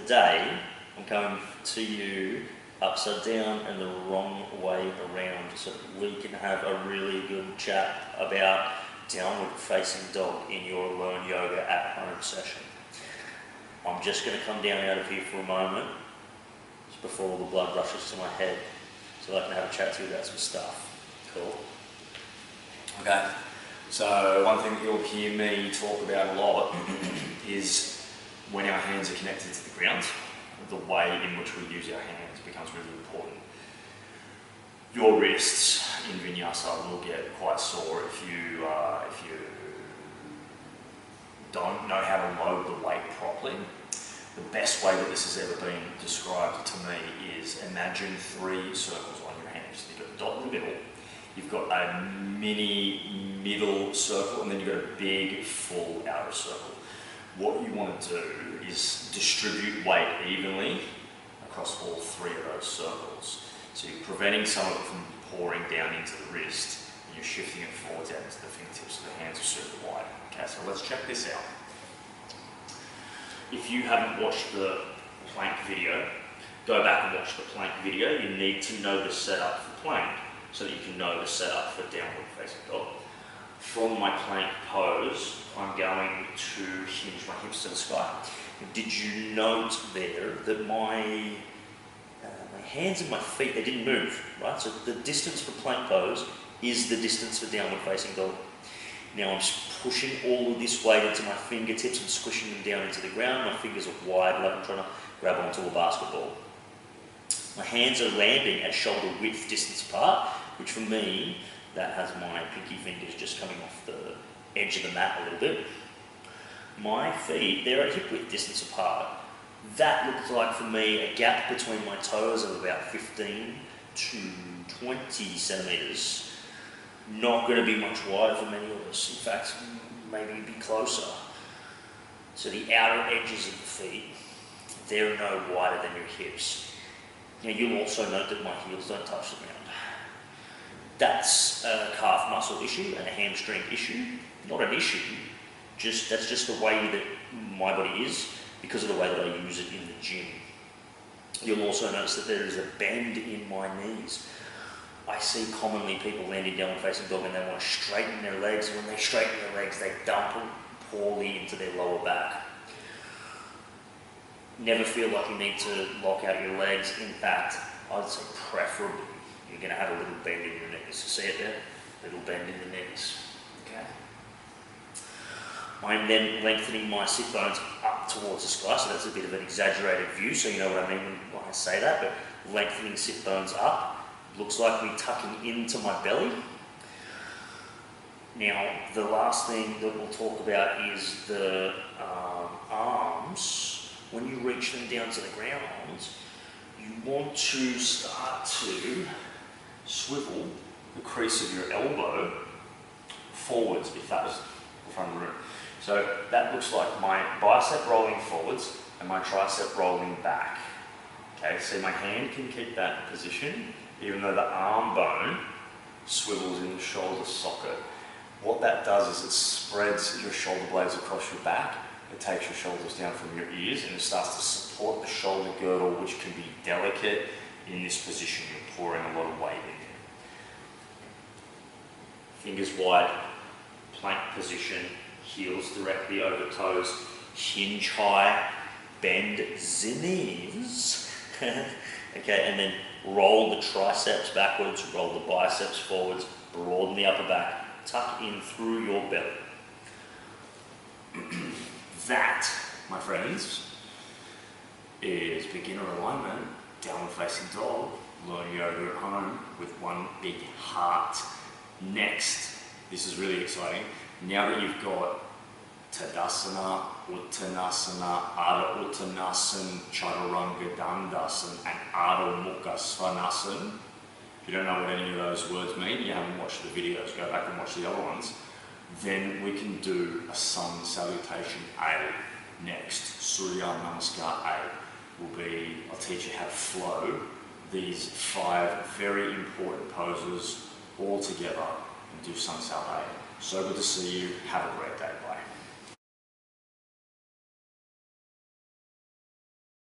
Today, I'm coming to you upside down and the wrong way around so that we can have a really good chat about downward facing dog in your Learn Yoga at Home session. I'm just going to come down out of here for a moment, just before all the blood rushes to my head, so I can have a chat to you about some stuff. Cool? Okay, so one thing that you'll hear me talk about a lot is when our hands are connected to the ground, the way in which we use our hands becomes really important. Your wrists in Vinyasa will get quite sore if you don't know how to load the weight properly. The best way that this has ever been described to me is imagine 3 circles on your hands. You've got a dot in the middle, you've got a mini middle circle, and then you've got a big full outer circle. What you want to do is distribute weight evenly across all 3 of those circles. So you're preventing some of it from pouring down into the wrist, and you're shifting it forwards out into the fingertips so the hands are super wide. Okay, so let's check this out. If you haven't watched the plank video, go back and watch the plank video. You need to know the setup for plank so that you can know the setup for downward facing dog. From my plank pose, I'm going to hinge my hips to the sky. Did you note there that my hands and my feet, they didn't move, right? So the distance for plank pose is the distance for downward facing dog. Now I'm pushing all of this weight into my fingertips and squishing them down into the ground. My fingers are wide, like I'm trying to grab onto a basketball. My hands are landing at shoulder width distance apart, which for me, that has my pinky fingers just coming off the edge of the mat a little bit. My feet, they're at hip width distance apart. That looks like for me a gap between my toes of about 15 to 20 centimetres. Not going to be much wider for many of us. In fact, maybe a bit closer. So the outer edges of the feet, they're no wider than your hips. Now you'll also note that my heels don't touch the ground. That's a calf muscle issue and a hamstring issue. Not an issue, that's just the way that my body is because of the way that I use it in the gym. You'll also notice that there is a bend in my knees. I see commonly people landing downward facing dog and they want to straighten their legs. When they straighten their legs, they dump them poorly into their lower back. Never feel like you need to lock out your legs. In fact, I'd say preferably you're going to have a little bend in your knees. See it there? Little bend in the knees. Okay. I'm then lengthening my sit bones up towards the sky, so that's a bit of an exaggerated view, so you know what I mean when I say that, but lengthening sit bones up. Looks like me tucking into my belly. Now, the last thing that we'll talk about is the arms. When you reach them down to the ground, you want to start to swivel the crease of your elbow forwards, if that was the front of the room. So that looks like my bicep rolling forwards and my tricep rolling back. Okay, so my hand can keep that position even though the arm bone swivels in the shoulder socket. What that does is it spreads your shoulder blades across your back, it takes your shoulders down from your ears, and it starts to support the shoulder girdle, which can be delicate in this position. You're pouring a lot of weight in there. Fingers wide, plank position, heels directly over toes, hinge high, bend the knees. Okay, and then roll the triceps backwards, roll the biceps forwards, broaden the upper back, tuck in through your belly. That, my friends, is beginner alignment, downward facing dog, Learn Yoga at Home with one big heart. Next, this is really exciting. Now that you've got Tadasana, Uttanasana, Ardha Uttanasana, Chaturanga Dandasana, and Ardha Mukha Svanasana. If you don't know what any of those words mean, you haven't watched the videos, go back and watch the other ones. Then we can do a sun salutation A next. Surya Namaskar A will be, I'll teach you how to flow these 5 very important poses all together and do sun sal A. So good to see you. Have a great day. Bye.